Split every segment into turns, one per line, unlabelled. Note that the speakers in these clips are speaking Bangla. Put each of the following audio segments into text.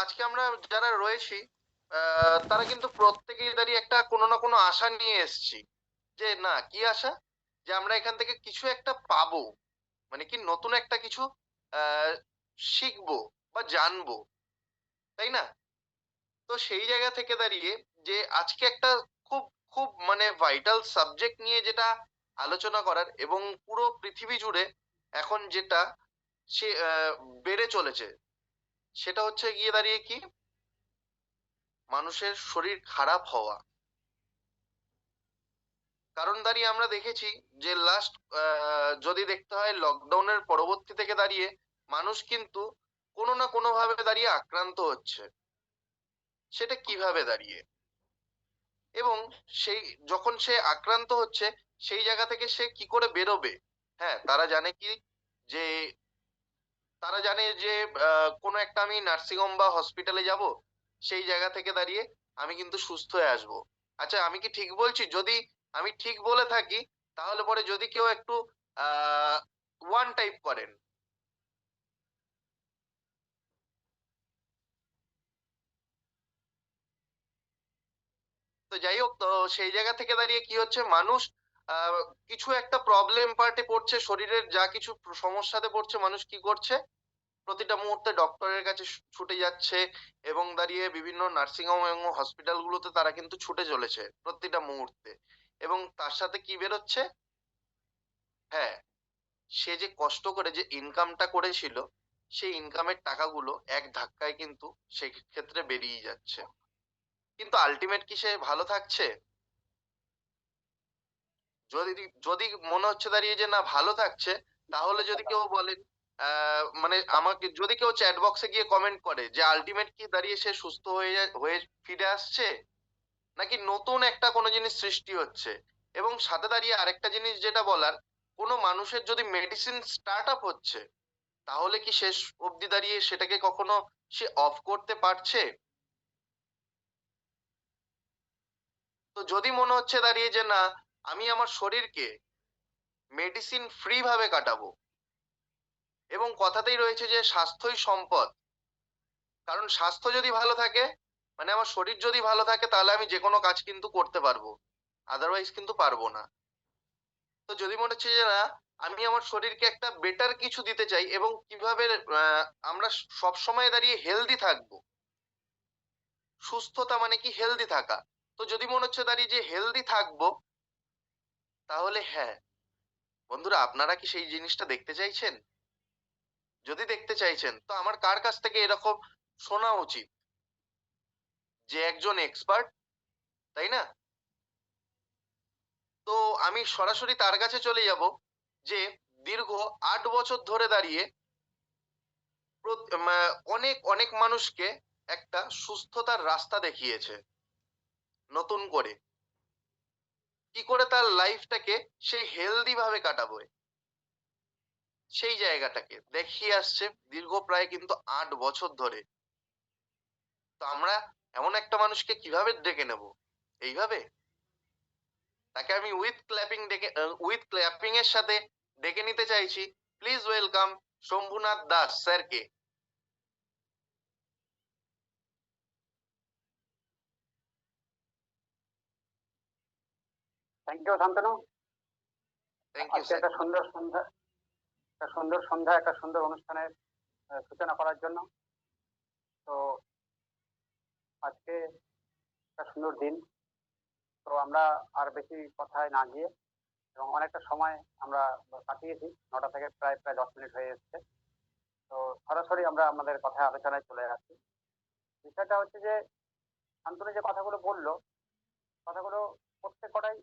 আজকে আমরা যারা রয়েছি তারা কিন্তু প্রত্যেকেই দাঁড়িয়ে একটা কোনো না কোনো আশা নিয়ে এসেছি। যে না, কি আশা? যে আমরা এখান থেকে কিছু একটা পাবো, মানে কি নতুন একটা কিছু আহ শিখবো বা জানবো, তাই না? তো সেই জায়গা থেকে দাঁড়িয়ে যে আজকে একটা খুব খুব মানে ভাইটাল সাবজেক্ট নিয়ে যেটা আলোচনা করার, এবং পুরো পৃথিবী জুড়ে এখন যেটা সে বেড়ে চলেছে, সেটা হচ্ছে গিয়ে দাঁড়িয়ে কি, মানুষের শরীর খারাপ হওয়া। কারণ দাঁড়িয়ে আমরা দেখেছি যে লাস্ট, যদি দেখতে হয় লকডাউনের পরবর্তী থেকে দাঁড়িয়ে মানুষ কিন্তু কোনো না কোনো ভাবে দাঁড়িয়ে আক্রান্ত হচ্ছে। সেটা কিভাবে দাঁড়িয়ে, এবং সেই যখন সে আক্রান্ত হচ্ছে সেই জায়গা থেকে সে কি করে বেরোবে? হ্যাঁ, তারা জানে কি, যে তারা জানে যে কোনো একটা আমি নার্সিং হোম বা হসপিটালে যাব, সেই জায়গা থেকে দাঁড়িয়ে আমি কিন্তু সুস্থ হয়ে আসবো। আচ্ছা, আমি কি ঠিক বলছি? যদি আমি ঠিক বলে থাকি, তাহলে পরে যদি কেউ একটু ওয়ান টাইপ করেন। তো যাই হোক, তো সেই জায়গা থেকে দাঁড়িয়ে কি হচ্ছে, মানুষ আহ কিছু একটা প্রবলেম পার্টে পড়ছে, শরীরের যা কিছু সমস্যাতে পড়ছে, মানুষ কি করছে, প্রতিটা মুহূর্তে ডক্টরের কাছে ছুটে যাচ্ছে, এবং দাঁড়িয়ে বিভিন্ন নার্সিং হোম এবং হসপিটাল গুলোতে তারা কিন্তু ছুটে চলেছে প্রতিটা মুহূর্তে। এবং তার সাথে কি বেরোচ্ছে? হ্যাঁ, সে যে কষ্ট করে যে ইনকামটা করেছিল, সেই ইনকামের টাকাগুলো এক ধাক্কায় কিন্তু সেই ক্ষেত্রে বেরিয়ে যাচ্ছে। কিন্তু আলটিমেট কি সে ভালো থাকছে? যদি যদি মনে হচ্ছে দাঁড়িয়ে যে না ভালো থাকছে, তাহলে যদি কেউ বলেন, মানে আমাকে যদি কেউ চ্যাট বক্সে গিয়ে কমেন্ট করে যে আলটিমেট কি দাঁড়িয়ে সে সুস্থ হয়ে ফিরে আসছে, নাকি নতুন একটা কোনো জিনিস সৃষ্টি হচ্ছে? এবং সাথে দাঁড়িয়ে আরেকটা জিনিস যেটা বলার, কোনো মানুষের যদি মেডিসিন স্টার্ট আপ হচ্ছে, তাহলে কি শেষ অবধি দাঁড়িয়ে সেটাকে কখনো সে অফ করতে পারছে? তো যদি মনে হচ্ছে দাঁড়িয়ে যে না, আমি আমার শরীরকে মেডিসিন ফ্রি ভাবে কাটাবো, এবং কথাতেই রয়েছে যে স্বাস্থ্যই সম্পদ। কারণ স্বাস্থ্য যদি ভালো থাকে, মানে আমার শরীর যদি ভালো থাকে, তাহলে আমি যে কোনো কাজ কিন্তু করতে পারবো, আদারওয়াইজ কিন্তু পারবো না। তো যদি মনে হচ্ছে যে না, আমি আমার শরীরকে একটা বেটার কিছু দিতে চাই, এবং কিভাবে আমরা সব সময় দাঁড়িয়ে হেলদি থাকবো। সুস্থতা মানে কি হেলদি থাকা। তো যদি মনে হচ্ছে দাঁড়িয়ে যে হেলদি থাকবো, তাহলে হ্যাঁ বন্ধুরা, আপনারা কি সেই জিনিসটা দেখতে চাইছেন? যদি দেখতে চাইছেন, তো আমার কার কাছ থেকে এরকম শোনা উচিত? যে একজন এক্সপার্ট, তাই না? তো আমি সরাসরি তার কাছে চলে যাব, যে দীর্ঘ 8 বছর ধরে দাঁড়িয়ে অনেক অনেক মানুষকে একটা সুস্থতার রাস্তা দেখিয়েছে, নতুন করে কি করে তার লাইফটাকে সে হেলদি ভাবে কাটাবে, সেই জায়গাটাকে দেখিয়ে আসছে দীর্ঘ প্রায় কিন্তু 8 বছর ধরে। তো আমরা এমন একটা মানুষকে কিভাবে ডেকে নেব? এইভাবে তাকে আমি উইথ ক্ল্যাপিং এর সাথে ডেকে নিতে চাইছি। প্লিজ ওয়েলকাম শম্ভুনাথ দাস স্যারকে।
Thank you Shantanu.
Thank you
আজকে
স্যার।
একটা সুন্দর সন্ধ্যা, একটা সুন্দর অনুষ্ঠানের সূচনা করার জন্য। তো আজকে একটা সুন্দর দিন। তো আমরা আর বেশি কথায় না গিয়ে, এবং অনেকটা সময় আমরা কাটিয়েছি, 9টা থেকে প্রায় প্রায় 10 মিনিট হয়ে এসেছে। তো সরাসরি আমরা আমাদের কথায় আলোচনায় চলে আসি। বিষয়টা হচ্ছে যে শান্তনু যে কথাগুলো বললো, কথাগুলো প্রত্যেকটাই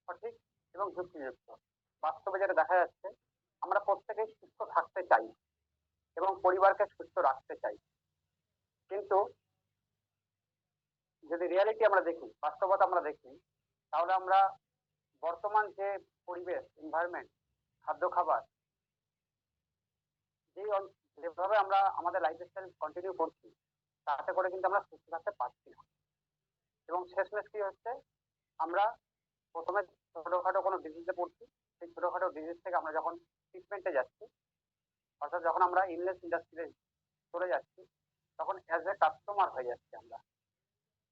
সঠিক এবং যুক্তিযুক্ত। বাস্তবে যেটা দেখা যাচ্ছে, আমরা প্রত্যেকেই সুস্থ থাকতে চাই এবং পরিবারকে সুস্থ রাখতে চাই। কিন্তু যদি রিয়ালিটি আমরা দেখি, বাস্তবতা আমরা দেখি, তাহলে আমরা বর্তমান যে পরিবেশ, এনভায়রনমেন্ট, খাদ্য খাবার, যেই যেভাবে আমরা আমাদের লাইফস্টাইল কন্টিনিউ করছি, তাতে করে কিন্তু আমরা সুস্থ থাকতে পারছি না। এবং শেষমেশ কি হচ্ছে, আমরা প্রথমে ছোটখাটো কোনো ডিজিজে পড়ছি, সেই ছোটখাটো ডিজিজ থেকে আমরা যখন ট্রিটমেন্টে যাচ্ছি, অর্থাৎ যখন আমরা ইলনেস ইন্ডাস্ট্রিতে চলে যাচ্ছি, তখন অ্যাজ এ কাস্টমার হয়ে যাচ্ছি আমরা।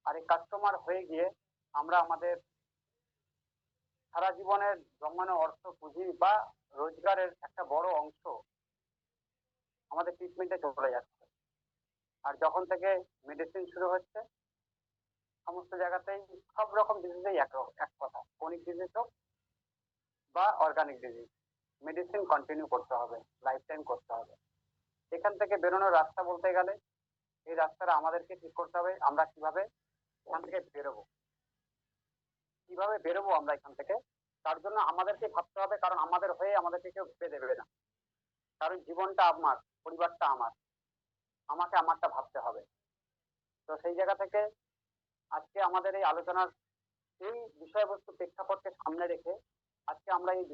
আর এই কাস্টমার হয়ে গিয়ে আমরা আমাদের সারা জীবনের জমানো অর্থ পুঁজি বা রোজগারের একটা বড় অংশ আমাদের ট্রিটমেন্টে চলে যাচ্ছে। আর যখন থেকে মেডিসিন শুরু হচ্ছে, সমস্ত জায়গাতেই সব রকম ডিজিজেই এক কথা, ক্রনিক ডিজিজ হোক বা অর্গানিক ডিজিজ, মেডিসিন কন্টিনিউ করতে হবে, লাইফ টাইম করতে হবে। এখান থেকে বেরোনোর রাস্তা বলতে গেলে এই রাস্তাটা আমাদেরকে ঠিক করতে হবে, আমরা কিভাবে এখান থেকে বেরোবো, কিভাবে বেরোবো আমরা এখান থেকে। তার জন্য আমাদেরকে ভাবতে হবে, কারণ আমাদের হয়ে আমাদেরকে কেউ ভেবে দেবে না। কারণ জীবনটা আমার, পরিবারটা আমার, আমাকে আমারটা ভাবতে হবে। তো সেই জায়গা থেকে আজকে আমাদের এই আলোচনার এই বিষয়বস্তু প্রেক্ষাপটকে সামনে রেখে আজকে আমরা এই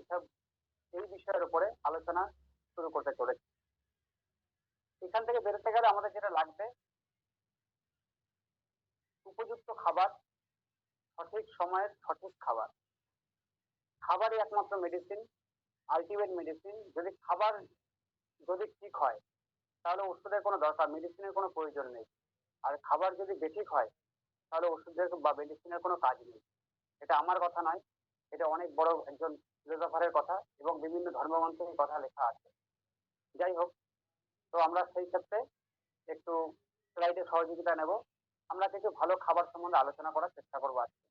বিষয়ের উপরে আলোচনা শুরু করতে চলেছি। এখান থেকে বেরোতে গেলে আমাদের যেটা লাগবে, উপযুক্ত খাবার, সঠিক সময়ের সঠিক খাবার। খাবারই একমাত্র মেডিসিন, আলটিমেট মেডিসিন। যদি ঠিক হয় তাহলে ওষুধের কোনো দরকার, মেডিসিনের কোনো প্রয়োজন নেই। আর খাবার যদি বেঠিক হয় তাহলে ওষুধের বা মেডিসিনের কোনো কাজ নেই। এটা আমার কথা নয়, এটা অনেক বড় একজন ফিলোসফারের কথা এবং বিভিন্ন ধর্মগ্রন্থের কথা লেখা আছে। যাই হোক, তো আমরা সেই ক্ষেত্রে একটু স্লাইডে সহযোগিতা নেব। আমরা কিছু ভালো খাবার সম্বন্ধে আলোচনা করার চেষ্টা করবো আজকে।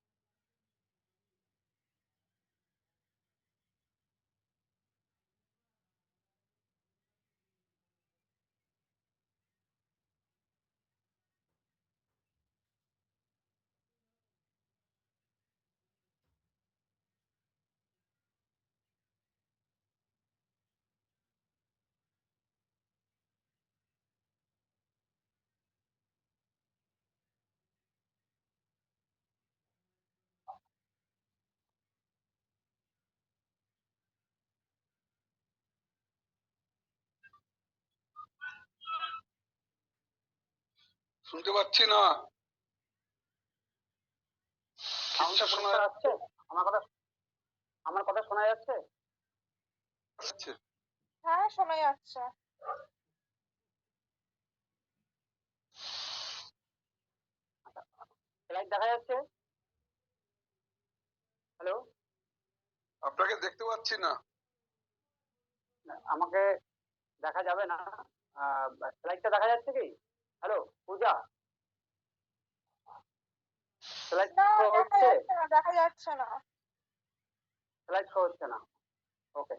শুনতে পাচ্ছি না।
সাউন্ডটা পরিষ্কার আসছে? আমার কথা শোনা যাচ্ছে?
হ্যাঁ, শোনা যাচ্ছে।
স্লাইড দেখা যাচ্ছে? হ্যালো,
আপনাকে দেখতে পাচ্ছি না।
আমাকে দেখা যাবে না? স্লাইডটা দেখা যাচ্ছে কি? হ্যালো পূজা, স্লাইড
না,
শো
দেখা
হচ্ছে?
যাচ্ছে না, দেখা যাচ্ছে না।
স্লাইড শো হচ্ছে না, ওকে।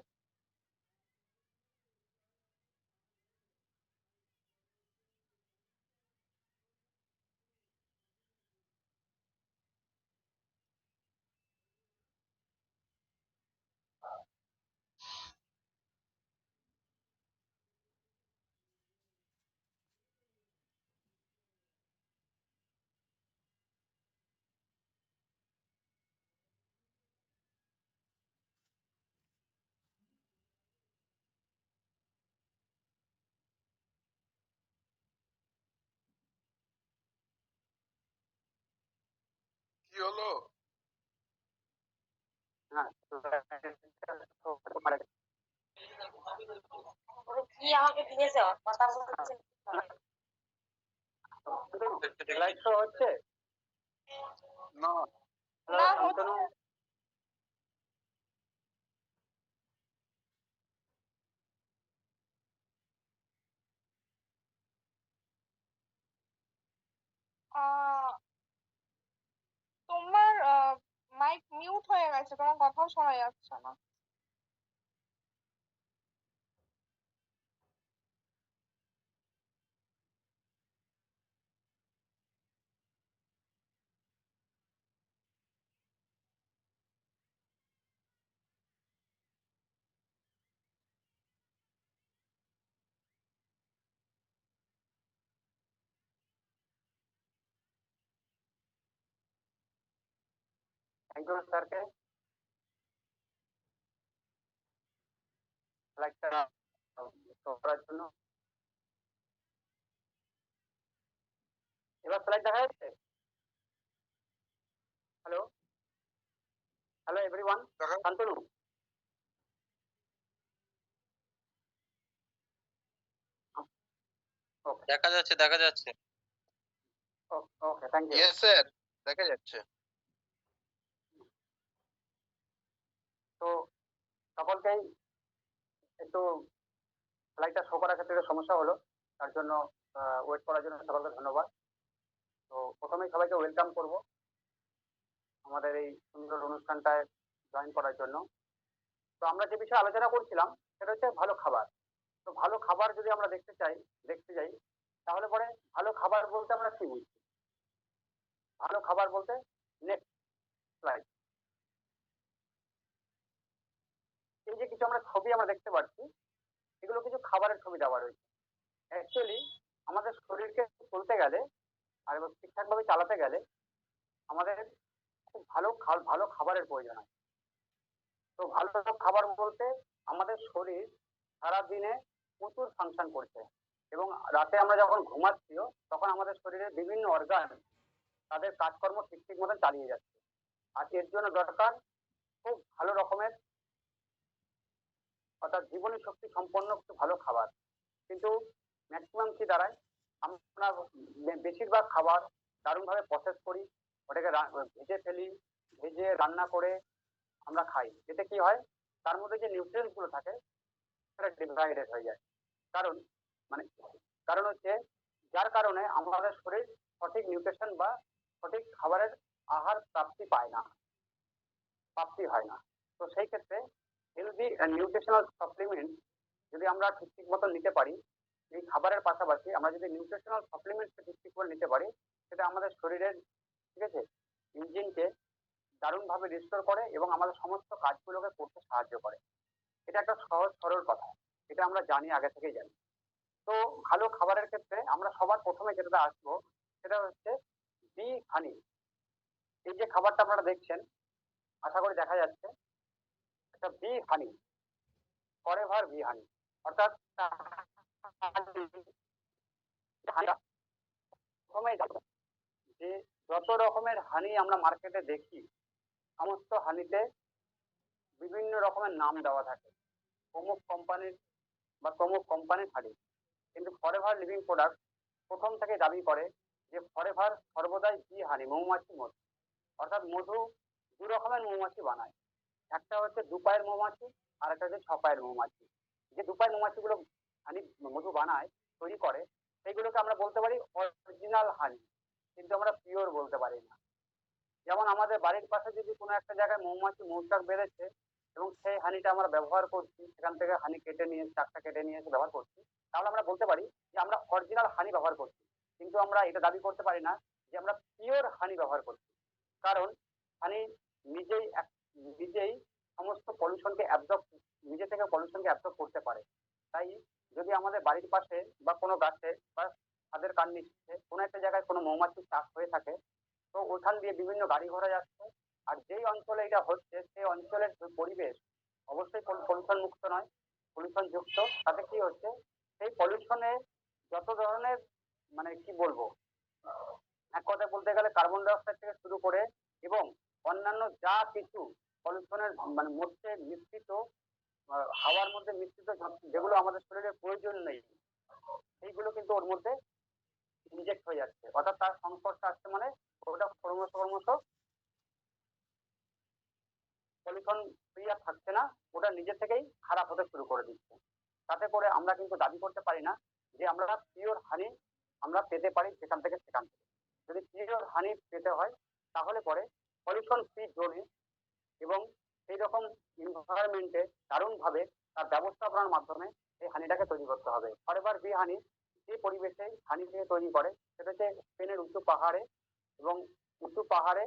কি হলো?
হ্যাঁ,
কি আমাকে দিয়েছে কথা বলতে?
স্লাইড শো হচ্ছে
না।
না,
শান্তনু?
তোমার মাইক মিউট হয়ে গেছে, তোমার কথাও শোনা যাচ্ছে না।
থ্যাংক ইউ স্যারকে স্লাইডটা শো করার জন্য। এবার স্লাইড দেখা যাচ্ছে? Hello hello everyone, Shantanu? Okay
দেখা যাচ্ছে দেখা যাচ্ছে।
Okay, thank you.
Yes sir, দেখা যাচ্ছে।
তো সকলকেই একটু স্লাইডটা শো করার ক্ষেত্রে একটু সমস্যা হলো, তার জন্য ওয়েট করার জন্য সকলকে ধন্যবাদ। তো প্রথমেই সবাইকে ওয়েলকাম করব আমাদের এই সুন্দর অনুষ্ঠানটায় জয়েন করার জন্য। তো আমরা যে বিষয়ে আলোচনা করছিলাম সেটা হচ্ছে ভালো খাবার। তো ভালো খাবার যদি আমরা দেখতে যাই, তাহলে পরে ভালো খাবার বলতে আমরা কি বুঝি? ভালো খাবার বলতে, নেক্সট স্লাইড, এই যে কিছু আমরা ছবি আমরা দেখতে পাচ্ছি, এগুলো কিছু খাবারের ছবি দেওয়া রয়েছে। অ্যাকচুয়ালি আমাদের শরীরকে চলতে গেলে আর ঠিকঠাকভাবে চালাতে গেলে আমাদের খুব ভালো খাবারের প্রয়োজন হয়। তো ভালো খাবার বলতে আমাদের শরীর সারা দিনে প্রচুর ফাংশন করছে, এবং রাতে আমরা যখন ঘুমাচ্ছিও তখন আমাদের শরীরের বিভিন্ন অর্গান তাদের কাজকর্ম ঠিক মতন চালিয়ে যাচ্ছে। আর এর জন্য দরকার খুব ভালো রকমের, অর্থাৎ জীবনী শক্তি সম্পন্ন একটু ভালো খাবার। কিন্তু ম্যাক্সিমাম কি দাঁড়ায়, আমরা বেশিরভাগ খাবার দারুণভাবে প্রসেস করি, ওটাকে ভেজে ফেলি, ভেজে রান্না করে আমরা খাই। এতে কি হয়, তার মধ্যে যে নিউট্রিয়েন্টস গুলো থাকে সেটা ডিভাইডেড হয়ে যায়। কারণ মানে কারণ হচ্ছে, যার কারণে আমাদের শরীর সঠিক নিউট্রিশন বা সঠিক খাবারের আহার প্রাপ্তি হয় না। তো সেই ক্ষেত্রে হেলদি নিউট্রিশনাল সাপ্লিমেন্ট যদি আমরা ঠিক মতো নিতে পারি, এই খাবারের পাশাপাশি আমরা যদি নিউট্রিশনাল সাপ্লিমেন্ট ঠিক করে নিতে পারি, সেটা আমাদের শরীরের, ঠিক আছে, ইঞ্জিনকে দারুণভাবে রিস্টোর করে এবং আমাদের সমস্ত কাজগুলোকে করতে সাহায্য করে। এটা একটা সহজ সরল কথা, এটা আমরা জানি, আগে থেকেই জানি। তো ভালো খাবারের ক্ষেত্রে আমরা সবার প্রথমে যেটা আসবো সেটা হচ্ছে বি হানি। এই যে খাবারটা আপনারা দেখছেন, আশা করি দেখা যাচ্ছে, এটা বি হানি, ফরএভার বি হানি। অর্থাৎ প্রথমে যে যত রকমের হানি আমরা মার্কেটে দেখি, সমস্ত হানিতে বিভিন্ন রকমের নাম দেওয়া থাকে, অমুক কোম্পানির বা তমুক কোম্পানির হানি। কিন্তু ফরএভার লিভিং প্রোডাক্ট প্রথম থেকে দাবি করে যে ফরএভার সর্বদাই বি হানি, মৌমাছি মধু। অর্থাৎ মধু দু রকমের মৌমাছি বানায়, একটা হচ্ছে দু পায়ের মৌমাছি আর একটা হচ্ছে ছ পায়ের মৌমাছি। যে দু পায়ের মৌমাছিগুলো হানি মধু বানায়, তৈরি করে, সেইগুলোকে আমরা বলতে পারি অরিজিনাল হানি, কিন্তু আমরা পিওর বলতে পারি না। যেমন আমাদের বাড়ির পাশে যদি কোনো একটা জায়গায় মৌচাক বেড়েছে এবং সেই হানিটা আমরা ব্যবহার করছি, সেখান থেকে হানি কেটে নিয়ে চাকটা কেটে নিয়ে এসে ব্যবহার করছি, তাহলে আমরা বলতে পারি যে আমরা অরিজিনাল হানি ব্যবহার করছি। কিন্তু আমরা এটা দাবি করতে পারি না যে আমরা পিওর হানি ব্যবহার করছি। কারণ হানি নিজেই সমস্ত পলিউশনকে নিজে থেকে পলিউশনকে অ্যাবজর্ব করতে পারে। তাই যদি আমাদের বাড়ির পাশে বা কোনো গাছে বা ছাদের কার নিচে কোনো একটা জায়গায় কোনো মৌমাছির চাষ হয়ে থাকে, তো ওখান দিয়ে বিভিন্ন গাড়ি ঘোড়া যাচ্ছে, আর যেই অঞ্চলে এটা হচ্ছে সেই অঞ্চলের পরিবেশ অবশ্যই পলিউশন মুক্ত নয়, পলিউশন যুক্ত। তাতে কি হচ্ছে, সেই পলিউশনে যত ধরনের, মানে কি বলবো, এক কথায় বলতে গেলে কার্বন ডাই অক্সাইড থেকে শুরু করে এবং অন্যান্য যা কিছু পলিউশনের মানে মধ্যে মিশ্রিত, হাওয়ার মধ্যে মিশ্রিত যেগুলো আমাদের শরীরে প্রয়োজন নেই, সেইগুলো কিন্তু ওর মধ্যে ইনজেক্ট হয়ে যাচ্ছে। অর্থাৎ তার সংস্পর্শে আসছে, মানে ওটা ক্রমশ পলিউশন ফ্রি আর থাকছে না, ওটা নিজে থেকেই খারাপ হতে শুরু করে দিচ্ছে। তাতে করে আমরা কিন্তু দাবি করতে পারি না যে আমরা পিওর হানি আমরা পেতে পারি সেখান থেকে। যদি পিওর হানি পেতে হয় তাহলে পরে পলিউশন ফ্রি জোনে এবং সেই রকম এনভায়রনমেন্টে দারুণভাবে তার ব্যবস্থাপনার মাধ্যমে এই হানিটাকে তৈরি করতে হবে। ফরএভার বি হানি যে পরিবেশে হানি থেকে তৈরি করে সেটা হচ্ছে স্পেনের উঁচু পাহাড়ে, এবং উঁচু পাহাড়ে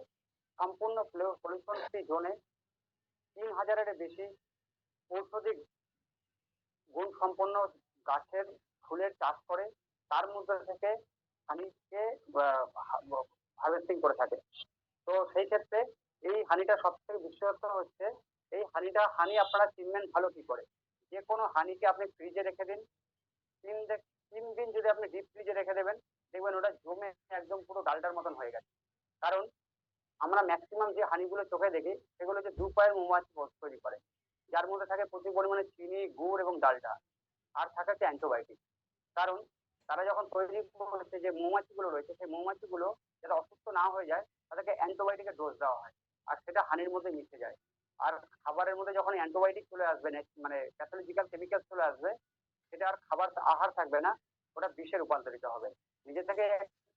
সম্পূর্ণ পলিউশন ফ্রি জোনে 3000-এর বেশি ঔষধি গুণ সম্পন্ন গাছের ফুলের চাষ করে, তার মধ্যে থেকে হানিকে হারভেস্টিং করে থাকে। তো সেই ক্ষেত্রে এই হানিটা সব থেকে বিশেষত্ব হচ্ছে, এই হানি আপনারা চিনবেন ভালো কি করে, যে কোনো হানিকে আপনি ফ্রিজে রেখে দিন, 3 দিন যদি আপনি ডিপ ফ্রিজে রেখে দেবেন, দেখবেন ওটা জমে একদম পুরো ডালটার মতন হয়ে গেছে। কারণ আমরা ম্যাক্সিমাম যে হানিগুলো চোখে দেখি সেগুলো হচ্ছে দু পায়ের মৌমাছি তৈরি করে, যার মধ্যে থাকে প্রচুর পরিমাণে চিনি, গুড় এবং ডালটা, আর থাকে হচ্ছে অ্যান্টিবায়োটিক। কারণ তারা যখন তৈরি করেছে, যে মৌমাছিগুলো রয়েছে সেই মৌমাছিগুলো যাতে অসুস্থ না হয়ে যায় তাদেরকে অ্যান্টিবায়োটিকের ডোজ দেওয়া হয়, আর সেটা হানির মধ্যে মিশে যায়। আর খাবারের মধ্যে যখন অ্যান্টিবায়োটিক চলে আসবে, মানে প্যাথোলজিক্যাল কেমিক্যাল চলে আসবে, সেটা আর খাবার আহার থাকবে না, ওটা বিষে রূপান্তরিত হবে, নিজে থেকে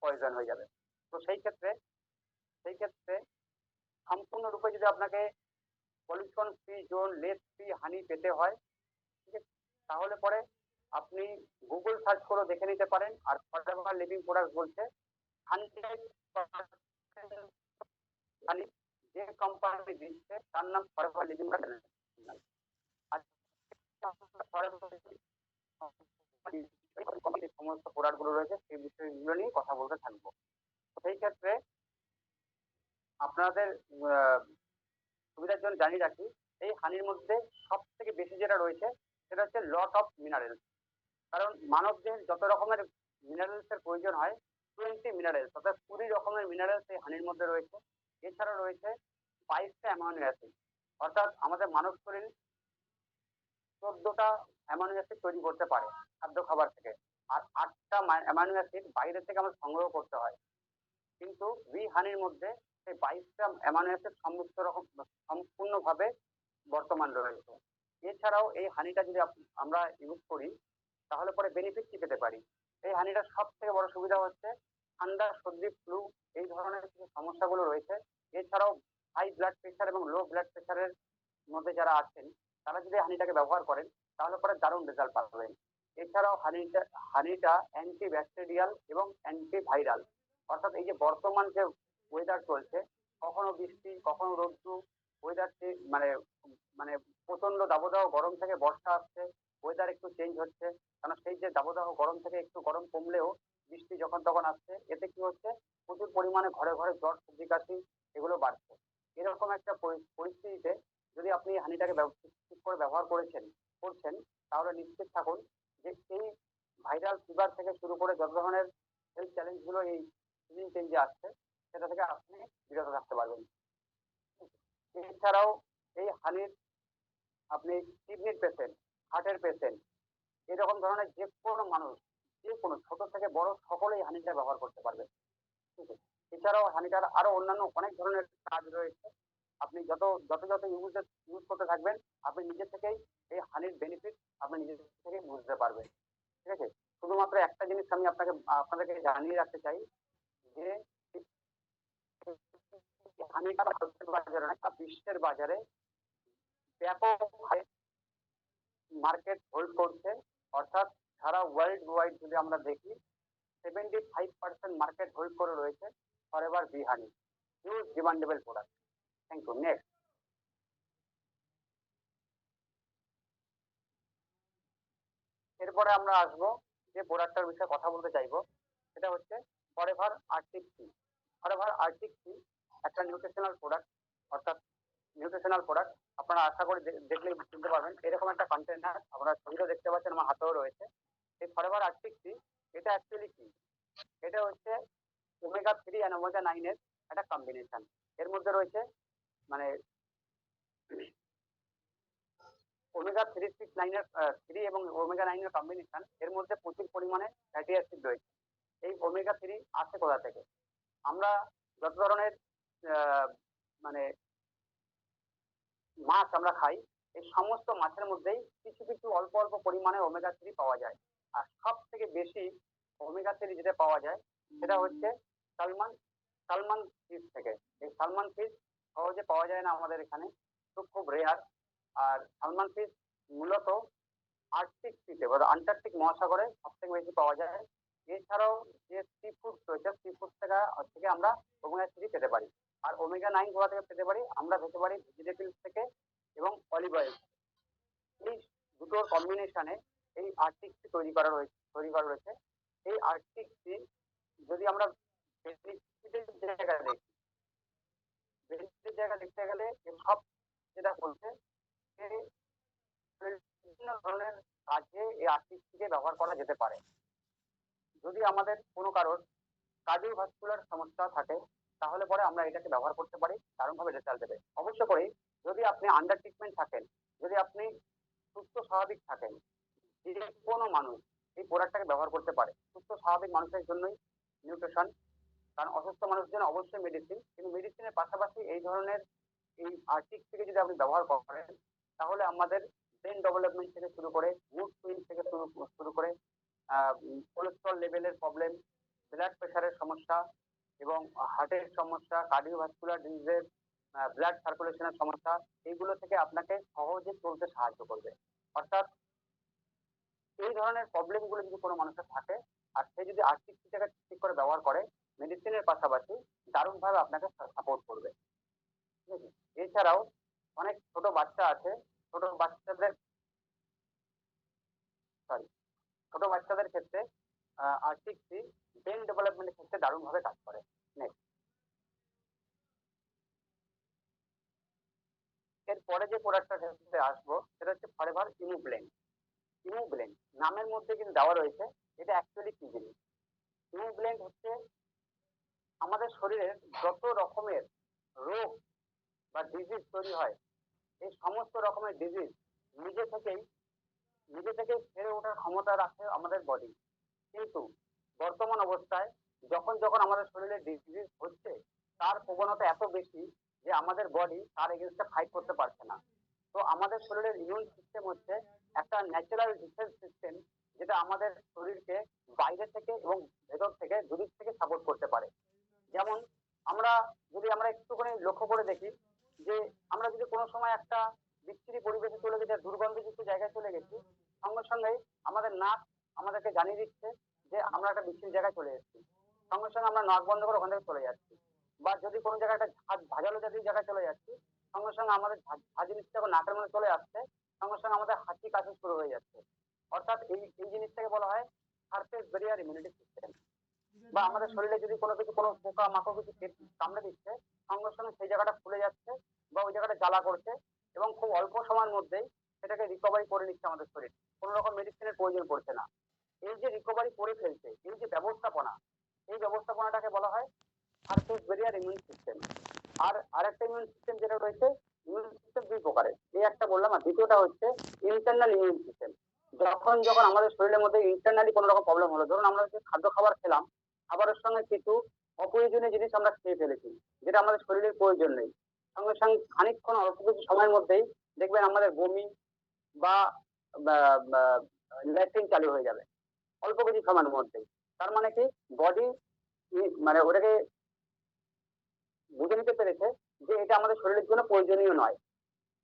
পয়জন হয়ে যাবে। তো সেই ক্ষেত্রে সম্পূর্ণরূপে যদি আপনাকে pollution free zone, less free honey পেতে হয়, ঠিক আছে, তাহলে পরে আপনি গুগল সার্চ করে দেখে নিতে পারেন। আর ফরএভার লিভিং প্রোডাক্ট বলছে 100% হানি যে কোম্পানি দিচ্ছে তার নাম ফরএভার লিভিং প্রোডাক্ট। সমস্ত প্রোডাক্ট গুলো রয়েছে সেই বিষয়গুলো নিয়ে কথা বলতে থাকবো। সেই ক্ষেত্রে আপনাদের সুবিধার জন্য জানিয়ে রাখি, এই হানির মধ্যে সব থেকে বেশি যেটা রয়েছে সেটা হচ্ছে লট অফ মিনারেলস। কারণ মানব দেহের যত রকমের মিনারেলস এর প্রয়োজন হয়, 20 মিনারেলস অর্থাৎ 20 রকমের মিনারেলস এই হানির মধ্যে রয়েছে। এছাড়া রয়েছে 22টা অ্যামাইনো অ্যাসিড, অর্থাৎ আমাদের মানব শরীর 14টা অ্যামাইনো অ্যাসিড তৈরি করতে পারে খাদ্য খাবার থেকে, আর 8টা অ্যামাইনো অ্যাসিড বাইরে থেকে আমাদের সংগ্রহ করতে হয়। কিন্তু হানির মধ্যে সেই 22টা অ্যামাইনো অ্যাসিড সমস্ত রকম সম্পূর্ণভাবে বর্তমান রয়েছে। এছাড়াও এই হানিটা যদি আমরা ইউজ করি তাহলে পরে বেনিফিট কি পেতে পারি। এই হানিটার সব থেকে বড় সুবিধা হচ্ছে ঠান্ডা, সর্দি, ফ্লু এই ধরনের কিছু সমস্যাগুলো রয়েছে। এছাড়াও হাই ব্লাড প্রেশার এবং লো ব্লাড প্রেশারের মধ্যে যারা আছেন তারা যদি হানিটাকে ব্যবহার করেন তাহলে পরে দারুণ রেজাল্ট পাবেন। এছাড়াও হানিটা অ্যান্টি ব্যাকটেরিয়াল এবং অ্যান্টিভাইরাল, অর্থাৎ এই যে বর্তমান যে ওয়েদার চলছে, কখনো বৃষ্টি কখনো রৌদ্র, ওয়েদার মানে মানে প্রচন্ড দাবদাহ গরম থেকে বর্ষা আসছে, ওয়েদার একটু চেঞ্জ হচ্ছে। কারণ সেই যে দাবদাহ গরম থেকে একটু গরম কমলেও বৃষ্টি যখন তখন আসছে, এতে কি হচ্ছে প্রচুর পরিমাণে ঘরে ঘরে জ্বর, সর্দি, কাশি এগুলো বাড়ছে। এরকম একটা পরিস্থিতিতে যদি আপনি হানিটাকে ঠিক করে ব্যবহার করছেন, তাহলে নিশ্চিত থাকুন যে এই ভাইরাল ফিভার থেকে শুরু করে যত ধরনের হেলথ চ্যালেঞ্জ গুলো এই সিজন চেঞ্জে আসছে সেটা থেকে আপনি বিরত থাকতে পারবেন। এছাড়াও এই হানির আপনি কিডনির পেশেন্ট, হার্টের পেশেন্ট, এরকম ধরনের যে কোনো মানুষ, যে কোনো ছোট থেকে বড় সকলেই হানিটা ব্যবহার করতে পারবে। ঠিক আছে। এছাড়াও হানিটার আরো অন্যান্য অনেক ধরনের কাজ রয়েছে। আপনি যত যত যত ইউজ করতে থাকবেন, আপনি নিজে থেকেই এই হানির বেনিফিট আপনি নিজে থেকে বুঝতে পারবেন। ঠিক আছে। শুধুমাত্র একটা জিনিস আমি আপনাদেরকে জানিয়ে রাখতে চাই যে হানিটা ভারতের বাজারে না, বিশ্বের বাজারে ব্যাপক মার্কেট হোল্ড করছে। অর্থাৎ সারা ওয়ার্ল্ড ওয়াইড যদি আমরা দেখি 75% মার্কেট হোল্ড করে রয়েছে Forever bee honey, huge demandable product. Thank you. Next, এরপরে আমরা আসবো যে প্রোডাক্টটার বিষয়ে কথা বলতে চাইবো, সেটা হচ্ছে Forever Arctic sea. Forever Arctic sea একটা নিউট্রিশনাল প্রোডাক্ট, অর্থাৎ নিউট্রিশনাল প্রোডাক্ট। আপনারা আশা করি দেখলেই চিনতে পারবেন, এরকম একটা কন্টেনার আপনারা ছবিটা দেখতে পাচ্ছেন, আমার হাতেও রয়েছে। এই ফরএভার আর্টিক সি এটা অ্যাকচুয়ালি কি? এটা হচ্ছে ওমেগা 3 এন্ড ওমেগা 9 এর একটা কম্বিনেশন। এর মধ্যে রয়েছে মানে ওমেগা 3 এবং ওমেগা 9 এর কম্বিনেশন, এর মধ্যে প্রচুর পরিমাণে ফ্যাটি অ্যাসিড রয়েছে। এই ওমেগা 3 আসে কোথা থেকে? আমরা যত ধরনের মানে মাছ আমরা খাই, এই সমস্ত মাছের মধ্যেই কিছু কিছু অল্প অল্প পরিমাণে ওমেগা 3 পাওয়া যায়। আর সব থেকে বেশি ওমেগা 3 যেটা পাওয়া যায় সেটা হচ্ছে সালমান সালমান ফিশ থেকে। এই সালমান ফিশ সহজে পাওয়া যায় না আমাদের এখানে, তো খুব রেয়ার। আর সালমান ফিশ মূলত আর্কটিক সিতে বা আন্টার্কটিক মহাসাগরে সব থেকে বেশি পাওয়া যায়। এছাড়াও যে সি ফুড রয়েছে, সি ফুড থেকে আমরা ওমেগা 3 পেতে পারি। আর ওমেগা 9 কোথা থেকে পেতে পারি? আমরা পেতে পারি ভেজিটেবলস থেকে এবং অলিভ অয়েল। এই দুটোর কম্বিনেশনে এই আর্কটিক সি তৈরি করা রয়েছে। এই আর্কটিক সি যদি আমরা বেনিফিটের জায়গা দেখতে গেলে সব যেটা বলছে যে বিভিন্ন ধরনের কাজে এই আর্কটিক সিকে ব্যবহার করা যেতে পারে। যদি আমাদের কোনো কারোর কার্ডিওভাস্কুলার সমস্যা থাকে তাহলে পরে আমরা এটাকে ব্যবহার করতে পারি, দারুণভাবে রেজাল্ট দেবে। অবশ্য করে যদি আপনি আন্ডার ট্রিটমেন্ট থাকেন, যদি আপনি সুস্থ স্বাভাবিক থাকেন, যে কোনো মানুষ এই প্রোডাক্টটাকে ব্যবহার করতে পারে। সুস্থ স্বাভাবিক মানুষের জন্যই নিউট্রিশন, কারণ অসুস্থ মানুষের জন্য অবশ্যই মেডিসিন, কিন্তু মেডিসিনের পাশাপাশি এই ধরনের এই আর্টিক থেকে যদি আপনি ব্যবহার করেন তাহলে আমাদের ব্রেন ডেভেলপমেন্ট থেকে শুরু করে মুড সুইং থেকে শুরু করে কোলেস্ট্রল লেভেলের প্রবলেম, ব্লাড প্রেশারের সমস্যা এবং হার্টের সমস্যা, কার্ডিওভাস্কুলার ডিজিজের, ব্লাড সার্কুলেশনের সমস্যা, এইগুলো থেকে আপনাকে সহজে চলতে সাহায্য করবে। অর্থাৎ এই ধরনের প্রবলেম গুলো যদি কোনো মানুষের থাকে আর সে যদি আর্থিক দিকটাকে ঠিক করে ব্যবহার করে, মেডিসিনের পাশাপাশি দারুণভাবে আপনাকে সাপোর্ট করবে। ঠিক আছে? এছাড়াও অনেক ছোট বাচ্চা আছে, ছোট বাচ্চাদের সরি ছোট বাচ্চাদের ক্ষেত্রে আর্থিক ব্রেন ডেভেলপমেন্টের ক্ষেত্রে দারুণভাবে কাজ করে। নেক্সট, এরপরে যে প্রোডাক্টটা ক্ষেত্রে আসবো সেটা হচ্ছে ফরএভার ইমুব্লেন্ড। ইমুব্লেন্ড নামের মধ্যে কিন্তু দেওয়া রয়েছে, এটা অ্যাকচুয়ালি কি জিনিস? ইমুব্লেন্ড হচ্ছে আমাদের শরীরের যত রকমের রোগ বা ডিজিজ তৈরি হয়, এই সমস্ত রকমের ডিজিজ নিজে থেকেই সেরে ওঠার ক্ষমতা রাখে আমাদের বডি। কিন্তু বর্তমান অবস্থায় যখন যখন আমাদের শরীরে ডিজিজ হচ্ছে, তার প্রবণতা এত বেশি যে আমাদের বডি তার এগেনস্টে ফাইট করতে পারছে না। তো আমাদের শরীরের ইমিউন সিস্টেম হচ্ছে একটা ন্যাচারাল ডিফেন্স সিস্টেম, যেটা আমাদের শরীরকে বাইরে থেকে এবং ভেতর থেকে দুদিক থেকে সাপোর্ট করতে পারে। যেমন আমরা একটুখানি লক্ষ্য করে দেখি যে আমরা যদি কোনো সময় একটা বিচ্ছিরি পরিবেশে চলে গেছি, দুর্গন্ধযুক্ত জায়গায় চলে গেছি, সঙ্গে সঙ্গে আমাদের নাক আমাদেরকে জানিয়ে দিচ্ছে যে আমরা একটা বিচ্ছিরি জায়গায় চলে এসেছি। সঙ্গে সঙ্গে আমরা নাক বন্ধ করে ওখান থেকে চলে যাচ্ছি। বা যদি কোনো জায়গায় একটা ঝাঁঝালো জাতীয় জায়গায় চলে যাচ্ছি, সঙ্গে সঙ্গে আমাদের জিনিসটা যখন নাকের মধ্যে চলে আসছে, সঙ্গে সঙ্গে আমাদের হাঁচি কাশি শুরু হয়ে যাচ্ছে। অর্থাৎ এই জিনিসটাকে বলা হয় সারফেস ব্যারিয়ার ইমিউনিটি সিস্টেম। বা আমাদের শরীরে যদি কোনো পোকা মাকড় কিছু কামড়ে দিচ্ছে, সঙ্গে সঙ্গে সেই জায়গাটা ফুলে যাচ্ছে বা ওই জায়গাটা জ্বালা করছে এবং খুব অল্প সময়ের মধ্যেই সেটাকে রিকভারি করে নিচ্ছে আমাদের শরীর, কোনো রকম মেডিসিনের প্রয়োজন পড়ছে না। এই যে রিকভারি করে ফেলছে, এই যে ব্যবস্থাপনা, এই ব্যবস্থাপনাটাকে বলা হয় সারফেস ব্যারিয়ার ইমিউন সিস্টেম। আর আরেকটা ইমিউন সিস্টেম যেটা রয়েছে, ইমিউন সিস্টেম দুই প্রকারের, এই একটা বললাম, আর দ্বিতীয়টা হচ্ছে ইন্টারনাল ইমিউন সিস্টেম। যখন যখন আমাদের শরীরের মধ্যে ইন্টারনালি কোনো রকম প্রবলেম হলো, ধরুন আমরা যে খাবার খেলাম, খাবারের সঙ্গে কিছু অপ্রয়োজনীয় জিনিস আমরা খেয়ে ফেলেছি যেটা আমাদের শরীরের প্রয়োজন নেই, সঙ্গে সঙ্গে খানিকক্ষণ অল্প কিছু সময়ের মধ্যেই দেখবেন আমাদের বমি বা ল্যাট্রিন চালু হয়ে যাবে অল্প কিছু সময়ের মধ্যেই। তার মানে কি, বডি মানে ওটাকে বুঝে নিতে পেরেছে যে এটা আমাদের শরীরের জন্য প্রয়োজনীয় নয়।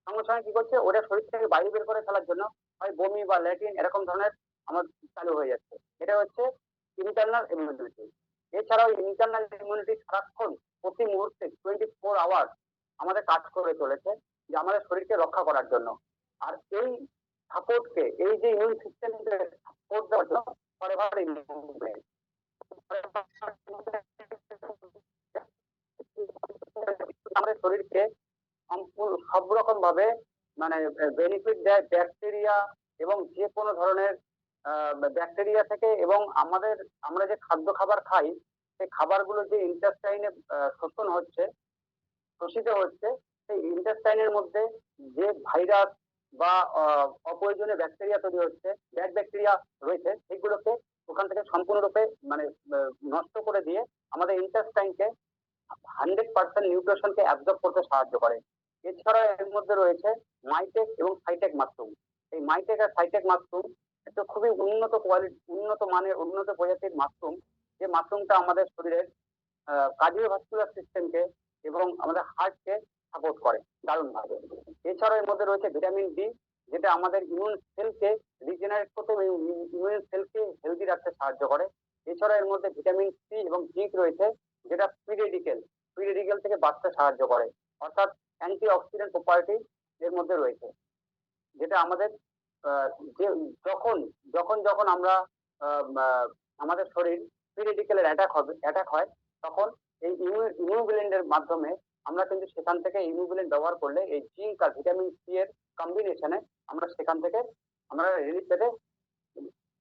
সঙ্গে সঙ্গে কি করছে, ওটা শরীর থেকে বাইরে বের করে ফেলার জন্য হয় বমি বা ল্যাট্রিন এরকম ধরনের আমার চালু হয়ে যাচ্ছে। এটা হচ্ছে ইন্টারনাল ইমিউনিটি। এছাড়াও ইন্টারনাল ইমিউনিটি সারাক্ষণ প্রতি মুহূর্তে 24 আওয়ার আমাদের কাজ করে চলেছে যে আমাদের শরীরকে রক্ষা করার জন্য। আর এই সাপোর্টকে, এই যে ইমিউন সিস্টেমকে সাপোর্ট দেওয়ার জন্য ফরএভার ইমিউন, আমাদের শরীরকে সম্পূর্ণ সব রকম ভাবে মানে বেনিফিট দেয় ব্যাকটেরিয়া এবং যে কোনো ধরনের ব্যাকটেরিয়া থেকে, এবং আমরা যে খাবার খাই, সেই খাবারগুলো যে ইন্টেস্টাইনে শোষিত হচ্ছে, সেই ইন্টেস্টাইনের মধ্যে যে ভাইরাস বা অপ্রয়োজনীয় ব্যাকটেরিয়া তৈরি হচ্ছে, ব্যাড ব্যাকটেরিয়া রয়েছে, সেগুলোকে ওখান থেকে সম্পূর্ণরূপে মানে নষ্ট করে দিয়ে আমাদের ইন্টেস্টাইনকে 100% নিউট্রিশনকে অ্যাবজর্ব করতে সাহায্য করে। এছাড়া এর মধ্যে রয়েছে মাইটেক এবং সাইটেক মাশরুম। এই মাইটেক আর সাইটেক মাশরুম একটা খুবই উন্নত কোয়ালিটি, উন্নত মানের, উন্নত প্রজাতির মাশরুম, যে মাশরুমটা আমাদের শরীরের কার্ডিওভাস্কুলার সিস্টেমকে এবং আমাদের হার্টকে সাপোর্ট করে দারুণভাবে। এছাড়াও এর মধ্যে রয়েছে ভিটামিন ডি, যেটা আমাদের ইমিউন সেলকে রিজেনারেট করতে, ইমিউন সেলকে হেলদি রাখতে সাহায্য করে। এছাড়া এর মধ্যে ভিটামিন সি এবং জিঙ্ক রয়েছে, যেটা ফ্রি রেডিকেল থেকে বাঁচতে সাহায্য করে। অর্থাৎ অ্যান্টি অক্সিডেন্ট প্রপার্টি এর মধ্যে রয়েছে, যেটা আমাদের যে যখন যখন যখন আমরা আমাদের শরীর ফ্রি রেডিকেলের অ্যাটাক হয়, তখন এই ইমিউনোগ্লোবিনের মাধ্যমে আমরা কিন্তু সেখান থেকে ইমিউনোগ্লোবিন ব্যবহার করলে এই জিঙ্ক আর ভিটামিন সি এর কম্বিনেশনে আমরা সেখান থেকে আমরা রিলিফ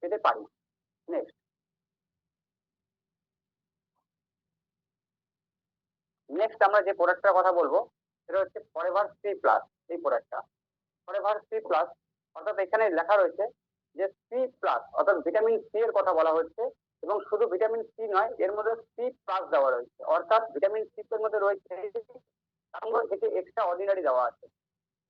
পেতে পারি। নেক্সট আমরা যে প্রোডাক্টটার কথা বলবো সেটা হচ্ছে ফরএভার সি প্লাস। এই প্রোডাক্টটা ফরএভার সি প্লাস, অর্থাৎ এখানে লেখা রয়েছে যে সি প্লাস অর্থাৎ ভিটামিন সি এর কথা বলা হচ্ছে, এবং শুধু ভিটামিন সি নয়, এর মধ্যে সি প্লাস দেওয়া রয়েছে, অর্থাৎ ভিটামিন সি এর মধ্যে রয়েছে তার মধ্যে থেকে এক্সট্রা অর্ডিনারি দেওয়া আছে।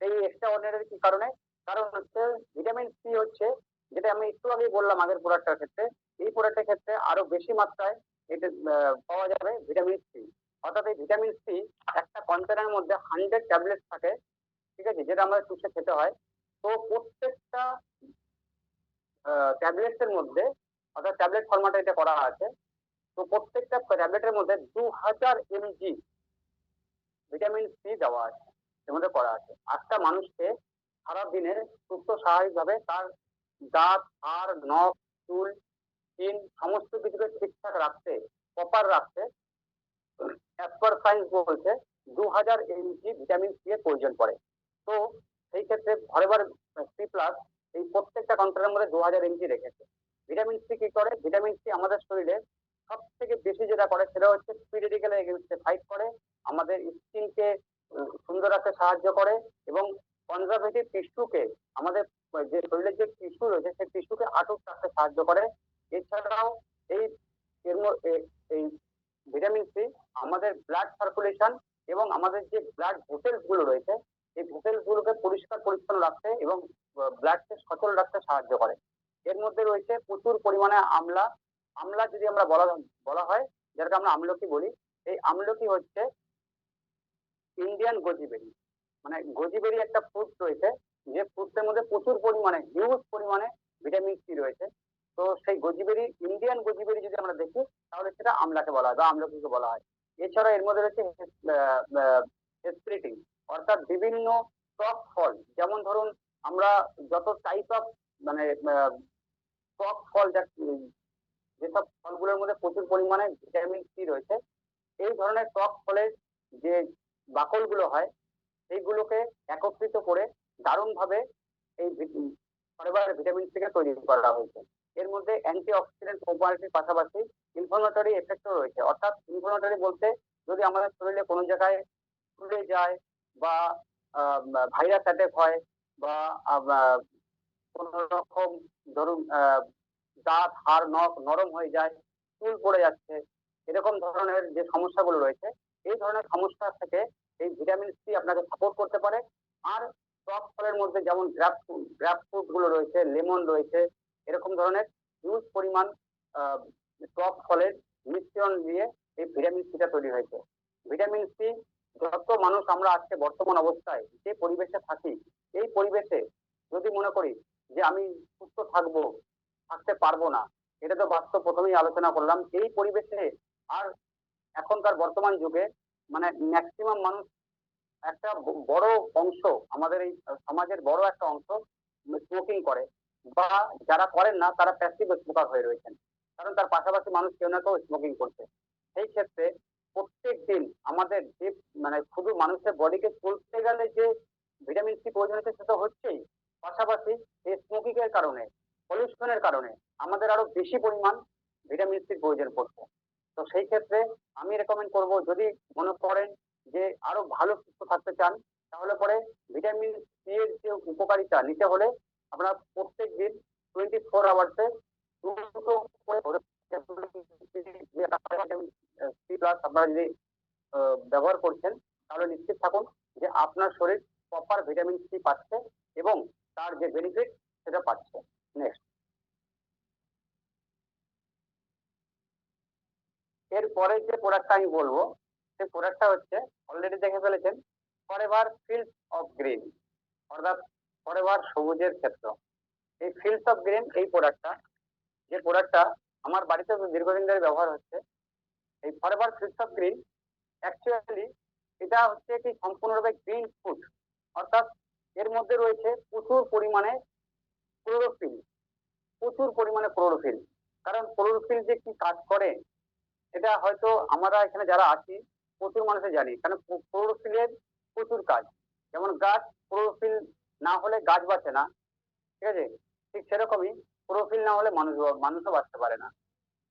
এই এক্সট্রা অর্ডিনারি কি কারণে? কারণ হচ্ছে ভিটামিন সি হচ্ছে, যেটা আমি একটু আগেই বললাম আগের প্রোডাক্টটার ক্ষেত্রে, এই প্রোডাক্টের ক্ষেত্রে আরো বেশি মাত্রায় এটা পাওয়া যাবে ভিটামিন সি। অর্থাৎ এই ভিটামিন সি একটা কন্টেনারের মধ্যে 100 ট্যাবলেট থাকে, ঠিক আছে, যেটা আমাদের চুষে খেতে হয়। তো প্রত্যেকটা ট্যাবলেটস এর মধ্যে, অর্থাৎ ট্যাবলেট ফরম্যাটে এটা করা আছে, তো প্রত্যেকটা ট্যাবলেটের মধ্যে 2000 mg ভিটামিন সি দেওয়া আছে, এর মধ্যে করা আছে। একটা মানুষকে সারা দিনে সুস্থ স্বাভাবিকভাবে তার দাঁত, হাড়, নখ, চুল, স্কিন সমস্ত কিছুকে ঠিকঠাক রাখতে, প্রপার রাখতে, অ্যাজ পার সায়েন্স বলছে 2000 mg ভিটামিন সি এর প্রয়োজন পড়ে। তো সেই ক্ষেত্রে ফরএভার সি প্লাস এই প্রত্যেকটা কন্টেনারের মধ্যে 2000 mg রেখেছে। ভিটামিন সি কি করে? ভিটামিন সি আমাদের শরীরে সব থেকে বেশি যেটা করে সেটা হচ্ছে ফ্রি রেডিক্যাল এগেইনস্টে ফাইট করে, আমাদের স্কিনকে সুন্দর রাখতে সাহায্য করে, এবং কনজারভেটিভ টিস্যুকে, আমাদের যে শরীরের যে টিস্যু রয়েছে সেই টিস্যুকে আটক রাখতে সাহায্য করে। এছাড়াও এই এই ভিটামিন সি আমাদের ব্লাড সার্কুলেশন এবং আমাদের যে ব্লাড ভেসেলস গুলো রয়েছে এই ভেসেলস গুলোকে পরিষ্কার পরিচ্ছন্ন রাখতে এবং ব্লাডকে সচল রাখতে সাহায্য করে। এর মধ্যে রয়েছে প্রচুর পরিমাণে আমলা। আমলা যদি আমরা বলা হয়, যেটাকে আমরা আমলকি বলি, এই আমলকি হচ্ছে ইন্ডিয়ান গোজিবেরি, মানে গোজিবেরি একটা ফ্রুট রয়েছে, যে ফ্রুটের মধ্যে প্রচুর পরিমাণে, হিউজ পরিমাণে ভিটামিন সি রয়েছে। তো সেই গোজিবেরি, ইন্ডিয়ান গোজিবেরি যদি আমরা দেখি তাহলে সেটা আমলাকে বলা হয় বা আমলকিকে বলা হয়। এছাড়া এর মধ্যে রয়েছে হেসপ্রিটিং, অর্থাৎ বিভিন্ন টক ফল, যেমন ধরুন আমরা যত টাইপ অফ মানে টক ফল, যেসব ফলগুলোর মধ্যে প্রচুর পরিমাণে ভিটামিন সি রয়েছে, এই ধরনের টক ফলের যে বাকলগুলো হয় সেইগুলোকে একত্রিত করে দারুণভাবে এই ফরএভার ভিটামিন সি কে তৈরি করা হয়েছে। এর মধ্যে অ্যান্টি অক্সিডেন্ট কোম্পানিটির পাশাপাশি ইনফ্লামেটরি এফেক্টও রয়েছে। অর্থাৎ ইনফ্লামেটরি বলতে যদি আমাদের শরীরে কোনো জায়গায় ফুলে যায় বা ভাইরাস অ্যাটাক হয় বা কোন রকম ধরুন দাঁত, হাড়, নখ নরম হয়ে যায়, চুল পড়ে যাচ্ছে, এরকম ধরনের যে সমস্যাগুলো রয়েছে, এই ধরনের সমস্যা থেকে এই ভিটামিন সি আপনাকে সাপোর্ট করতে পারে। আর টক ফলের মধ্যে যেমন গ্রাপ ফ্রুট গুলো রয়েছে, লেমন রয়েছে, এরকম ধরনের হিউজ পরিমাণ টক ফলের মিশ্রণ দিয়ে এই ভিটামিন সিটা তৈরি হয়েছে। ভিটামিন সি, যত মানুষ আমরা আজকে বর্তমান অবস্থায় যে পরিবেশে থাকি, এই পরিবেশে যদি মনে করি যে আমি সুস্থ থাকবো, থাকতে পারবো না, এটা তো বাস্তব, প্রথমেই আলোচনা করলাম। এই পরিবেশে আর এখনকার বর্তমান যুগে মানে ম্যাক্সিমাম মানুষ, একটা বড় অংশ, আমাদের এই সমাজের বড় একটা অংশ স্মোকিং করে, বা যারা করেন না তারা প্যাসিভ স্মোকার হয়ে রয়েছেন, কারণ তার পাশাপাশি মানুষ কেউ না কেউ স্মোকিং করছে। সেই ক্ষেত্রে প্রত্যেক দিন আমাদের যে মানে শুধু মানুষের বডিকে চলতে গেলে যে ভিটামিন সি প্রয়োজন হচ্ছে সেটা হচ্ছেই, পাশাপাশি এই স্মোকিং এর কারণে, পলিউশনের কারণে আমাদের আরো বেশি পরিমাণ ভিটামিন সির প্রয়োজন পড়ছে। তো সেই ক্ষেত্রে আমি রেকমেন্ড করব, যদি মনে করেন যে আরো ভালো সুস্থ থাকতে চান, তাহলে পরে ভিটামিন সি এর যে উপকারিতা নিতে হলে আপনারা প্রত্যেক দিন 24 আওয়ার্সে দুটো করে সি প্লাস আপনারা যদি ব্যবহার করছেন, তাহলে নিশ্চিত থাকুন যে আপনার শরীর প্রপার ভিটামিন সি পাচ্ছে এবং তার যে বেনিফিট সেটা পাচ্ছে। নেক্সট, এরপরে যে প্রোডাক্টটা আমি বলবো সেই প্রোডাক্টটা হচ্ছে, অলরেডি দেখে ফেলেছেন, ফরএভার ফিল্ডস অফ গ্রিন, অর্থাৎ ফরএভার সবুজের ক্ষেত্র। এই ফিল্ডস অফ গ্রিন এই প্রোডাক্টটা, যে প্রোডাক্টটা আমার বাড়িতে দীর্ঘদিন ধরে ব্যবহার হচ্ছে, এই forever fields of green actually এটা হচ্ছে একটি সম্পূর্ণরূপে গ্রিন ফুড, অর্থাৎ এর মধ্যে রয়েছে প্রচুর পরিমাণে ক্লোরোফিল, প্রচুর পরিমাণে ক্লোরোফিল। কারণ ক্লোরোফিল যে কি কাজ করে এটা হয়তো আমরা এখানে যারা আছি প্রচুর মানুষে জানি, কারণ ক্লোরোফিলের প্রচুর কাজ। যেমন গাছ, ক্লোরোফিল না হলে গাছ বাঁচে না, ঠিক আছে, ঠিক সেরকমই ক্লোরোফিল না হলে মানুষও বাঁচতে পারে না।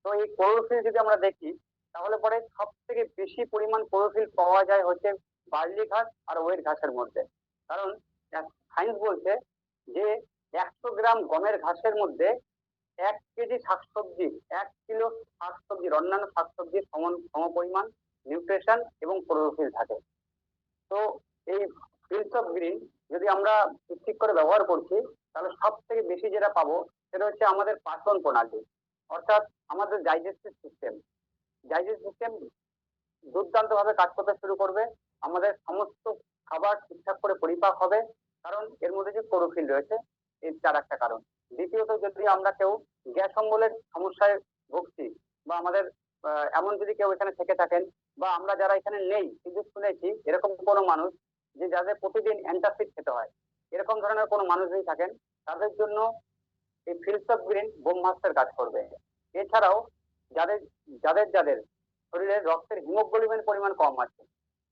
তো এই ক্লোরোফিল যদি আমরা দেখি, তাহলে পরে সব থেকে বেশি পরিমাণ ক্লোরোফিল পাওয়া যায় হচ্ছে বার্লি ঘাস আর ওয়েট ঘাসের মধ্যে। কারণ সায়েন্স বলছে যে 100 গ্রাম গমের ঘাসের মধ্যে 1 কেজি শাকসবজি, 1 কিলো শাকসবজির অন্যান্য শাকসবজির সমপরিমাণ নিউট্রিশন এবং ক্লোরোফিল থাকে। তো এই ফিল্ডস অফ গ্রিন যদি আমরা ঠিক করে ব্যবহার করছি, তাহলে সব থেকে বেশি যেটা পাবো সেটা হচ্ছে আমাদের পাচন প্রণালী, অর্থাৎ আমাদের ডাইজেস্টিভ সিস্টেম। ডাইজেস্টিভ সিস্টেম দুর্দান্ত ভাবে কাজ করতে শুরু করবে। আমাদের সমস্ত খাবার ঠিকঠাক করে পরিপাক হবে, কারণ এর মধ্যে যে ক্লোরোফিল রয়েছে, এর তার একটা কারণ। দ্বিতীয়ত, যদি আমরা কেউ গ্যাস অম্বলের সমস্যায় ভুগছি, বা আমাদের এমন যদি কেউ এখানে থেকে থাকেন, বা আমরা যারা এখানে নেই কিন্তু শুনেছি এরকম কোনো মানুষ যে যাদের প্রতিদিন অ্যান্টাসিড খেতে হয়, এরকম ধরনের কোনো মানুষ যদি থাকেন, তাদের জন্য এই ফিল্ডস অফ গ্রিন ব্রহ্মাস্ত্রের কাজ করবে। এছাড়াও যাদের যাদের যাদের শরীরে রক্তের হিমোগ্লোবিন পরিমাণ কম আছে,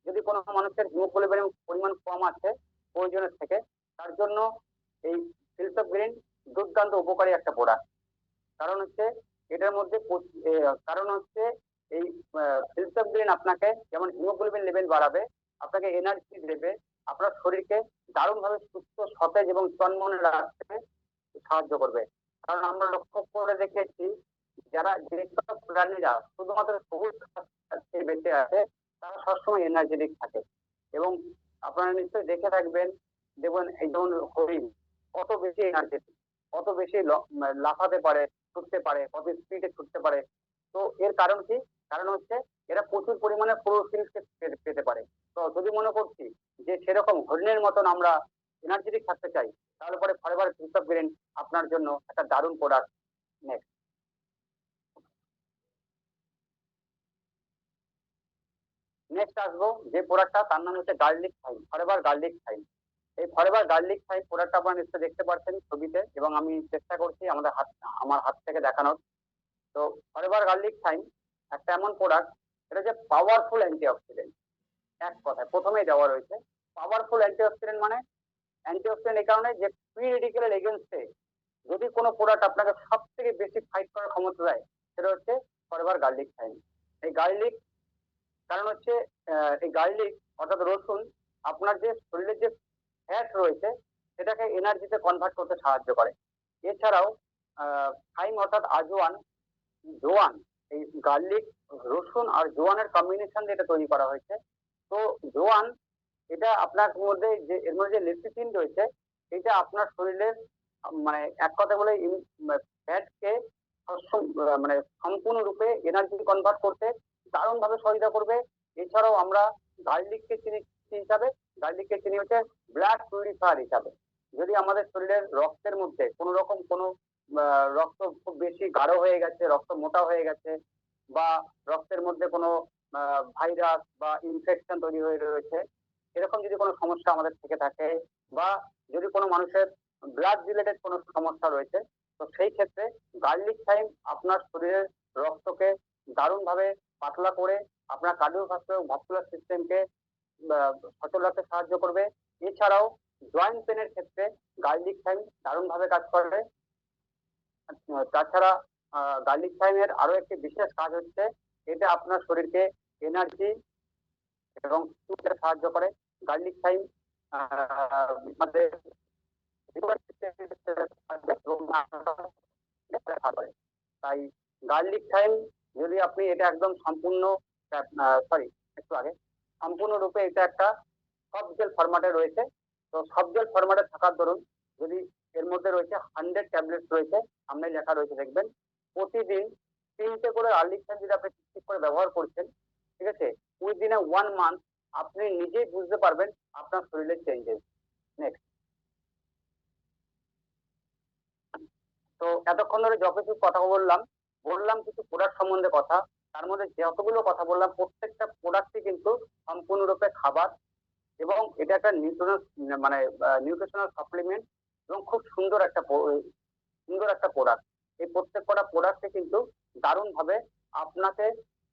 যদি কোনো মানুষের হিমোগ্লোবিন পরিমাণ কম আছে প্রয়োজনের থেকে, তার জন্য এই ফিল্ডস অফ গ্রিন দুর্দান্ত উপকারী একটা প্রোডাক্ট। কারণ হচ্ছে এটার মধ্যে কারণ হচ্ছে এই ফিল্ডস অফ গ্রিন আপনাকে যেমন হিমোগ্লোবিন লেভেল বাড়াবে, আপনাকে এনার্জি দেবে, আপনার শরীরকে দারুণভাবে সুস্থ, সতেজ এবং চনমনে রাখতে সাহায্য করবে। কারণ আমরা লক্ষ্য করে দেখেছি, যারা যেসব প্রাণীরা শুধুমাত্র সবুজ ঘাস খেয়ে বেঁচে আছে, তারা সবসময় এনার্জেটিক থাকে। এবং আপনারা নিশ্চয়ই দেখে থাকবেন, দেখবেন এই যেমন হরিণ কত বেশি এনার্জেটিক, কত বেশি লাফাতে পারে, ছুটতে পারে, কত স্পিডে ছুটতে পারে। তো এর কারণ কি? কারণ হচ্ছে এরা প্রচুর পরিমাণে ক্লোরোফিল পেতে পারে। তো যদি মনে করছি যে সেরকম হরিণের মতন আমরা এনার্জেটিক থাকতে চাই, তাহলে পরে ফরএভার ফিল্ডস অফ গ্রিন আপনার জন্য একটা দারুণ প্রোডাক্ট। নেক্সট নেক্সট আসবো যে প্রোডাক্টটা, তার নাম হচ্ছে garlic thyme, forever garlic thyme. এই ফরএভার গার্লিক থাইম প্রোডাক্টটা আপনারা নিশ্চয়ই দেখতে পাচ্ছেন ছবিতে, এবং আমি চেষ্টা করছি আমার হাত থেকে দেখানোর। তো ফরএভার গার্লিক থাইম একটা এমন প্রোডাক্ট, এটা হচ্ছে পাওয়ারফুল অ্যান্টিঅক্সিডেন্ট। এক কথায় প্রথমেই দেওয়া রয়েছে পাওয়ারফুল অ্যান্টিঅক্সিডেন্ট। মানে অ্যান্টিঅক্সিডেন্ট এই কারণে যে ফ্রি রেডিক্যালের এগেনস্টে যদি কোনো প্রোডাক্ট আপনাকে সব থেকে বেশি ফাইট করার ক্ষমতা দেয়, সেটা হচ্ছে ফরএভার গার্লিক থাইম। এই গার্লিক, কারণ হচ্ছে এই গার্লিক অর্থাৎ রসুন আপনার যে শরীরের যে ফ্যাট রয়েছে সেটাকে এনার্জিতে কনভার্ট করতে সাহায্য করে। এছাড়াও থাইম অর্থাৎ আজওয়ান, জোয়ান, এই গার্লিক, রসুন আর জোয়ানের কম্বিনেশন দিয়ে এটা তৈরি করা হয়েছে। তো জোয়ান, এটা আপনার মধ্যে যে এর মধ্যে যে লেসিথিন রয়েছে, এটা আপনার শরীরের মানে এক কথা বলে ফ্যাটকে মানে সম্পূর্ণরূপে এনার্জি কনভার্ট করতে দারুণ ভাবে সহায়তা করবে। এছাড়াও আমরা গার্লিককে চিনি হিসাবে, গার্লিককে চিনি হচ্ছে ব্লাড পিউরিফায়ার হিসাবে। যদি আমাদের শরীরের রক্তের মধ্যে কোনো রকম কোনো রক্ত খুব বেশি গাঢ় হয়ে গেছে, রক্ত মোটা হয়ে গেছে, বা রক্তের মধ্যে কোনো ভাইরাস বা ইনফেকশন তৈরি হয়ে রয়েছে, এরকম যদি কোনো সমস্যা আমাদের থেকে থাকে, বা যদি কোনো মানুষের ব্লাড রিলেটেড কোনো সমস্যা রয়েছে, তো সেই ক্ষেত্রে গার্লিক থাইম আপনার শরীরের রক্তকে দারুণভাবে পাতলা করে আপনার কার্ডিওভাস্কুলার সিস্টেমকে সচল রাখতে সাহায্য করবে। এছাড়াও জয়েন্ট পেনের ক্ষেত্রে গার্লিক থাইম দারুণভাবে কাজ করবে। তাছাড়া গার্লিক থাইমের আরো একটি বিশেষ কাজ হচ্ছে, এটা আপনার শরীরকে এনার্জি এবং সাহায্য করে। গার্লিক থাইম আমাদের তাই গার্লিক থাইম যদি আপনি এটা একদম সম্পূর্ণ একটু আগে সম্পূর্ণরূপে এটা একটা সফট জেল ফরম্যাটে রয়েছে। তো সফট জেল ফরম্যাটে থাকার দরুন যদি এর মধ্যে রয়েছে 100 ট্যাবলেট রয়েছে, সামনে লেখা রয়েছে দেখবেন, প্রতিদিন 3টে করে গার্লিক থাইম যদি আপনি ঠিক করে ব্যবহার করছেন, ঠিক আছে, উইদিন এ 1 মান্থ আপনি নিজেই বুঝতে পারবেন আপনার শরীরের চেঞ্জেস। নেক্সট। তো এতক্ষণ ধরে যত কিছু কথা বললাম কিছু প্রোডাক্ট সম্বন্ধে কথা। তার মধ্যে যতগুলো কথা বললাম প্রত্যেকটা প্রোডাক্টই কিন্তু সম্পূর্ণরূপে খাবার, এবং এটা একটা মানে নিউট্রিশনাল সাপ্লিমেন্ট, এবং খুব সুন্দর একটা প্রোডাক্ট। এই প্রত্যেকটা প্রোডাক্টে কিন্তু দারুণভাবে আপনাকে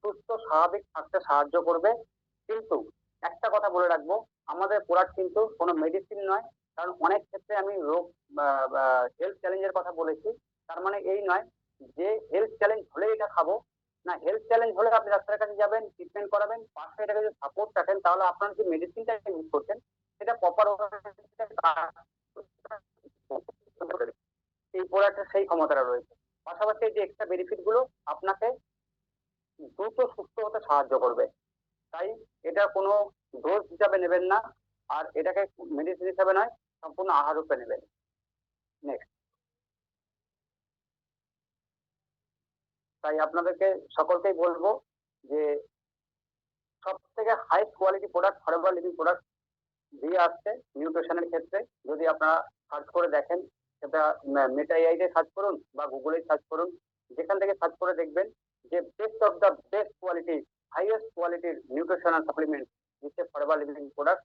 সুস্থ স্বাভাবিক থাকতে সাহায্য করবে। কিন্তু একটা কথা বলে রাখবো, আমাদের প্রোডাক্ট কিন্তু কোনো মেডিসিন নয়। কারণ অনেক ক্ষেত্রে আমি রোগ হেলথ চ্যালেঞ্জের কথা বলেছি, তার মানে এই নয় যে হেলথ চ্যালেঞ্জ হলে এটা খাবো না। হেলথ চ্যালেঞ্জ হলে আপনি ডাক্তারের কাছে যাবেন, ট্রিটমেন্ট করাবেন, পাশে এটাকে যদি সাপোর্ট রাখেন, তাহলে আপনার যে মেডিসিনটা ইউজ করছেন সেটা প্রপার সেই ক্ষমতাটা রয়েছে। পাশাপাশি এই যে এক্সট্রা বেনিফিট গুলো আপনাকে দ্রুত সুস্থ হতে সাহায্য করবে। তাই এটা কোনো ডোজ হিসাবে নেবেন না, আর এটাকে মেডিসিন হিসাবে নয়, সম্পূর্ণ আহার রূপে নেবেন। নেক্সট, তাই আপনাদেরকে সকলকেই বলবো যে সব থেকে highest quality product Forever Living product দিয়ে আসছে নিউট্রিশনের ক্ষেত্রে। যদি আপনারা সার্চ করে দেখেন, সেটা মেটা এআইতে সার্চ করুন বা গুগলে সার্চ করুন, যেখান থেকে সার্চ করে দেখবেন যে best of the best quality, highest কোয়ালিটির নিউট্রিশনাল সাপ্লিমেন্ট দিচ্ছে ফরএভার লিভিং প্রোডাক্ট।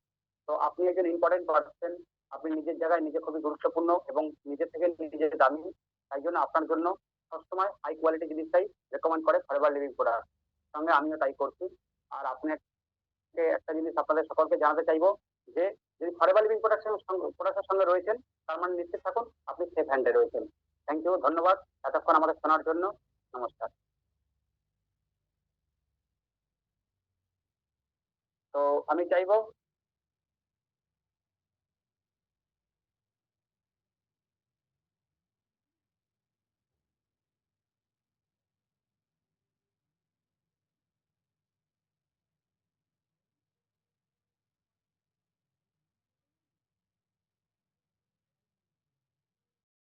তো আপনি একজন ইম্পর্টেন্ট পার্সন, আপনি নিজের জায়গায় নিজে খুবই গুরুত্বপূর্ণ এবং নিজের থেকে নিজে দামি। তাই জন্য আপনার জন্য সবসময় হাই কোয়ালিটি জিনিসটাই রেকমেন্ড করে ফরএভার লিভিং প্রোডাক্ট। সঙ্গে আমিও তাই করছি। আর আপনাকে একটা জিনিস আপনাদের সকলকে জানাতে চাইবো যে যদি ফরএভার লিভিং প্রোডাক্টের সঙ্গে রয়েছেন, তার মানে নিশ্চিত থাকুন আপনি সেফ হ্যান্ডে রয়েছেন। থ্যাংক ইউ, ধন্যবাদ এতক্ষণ আমাদের শোনার জন্য। নমস্কার। তো আমি চাইবো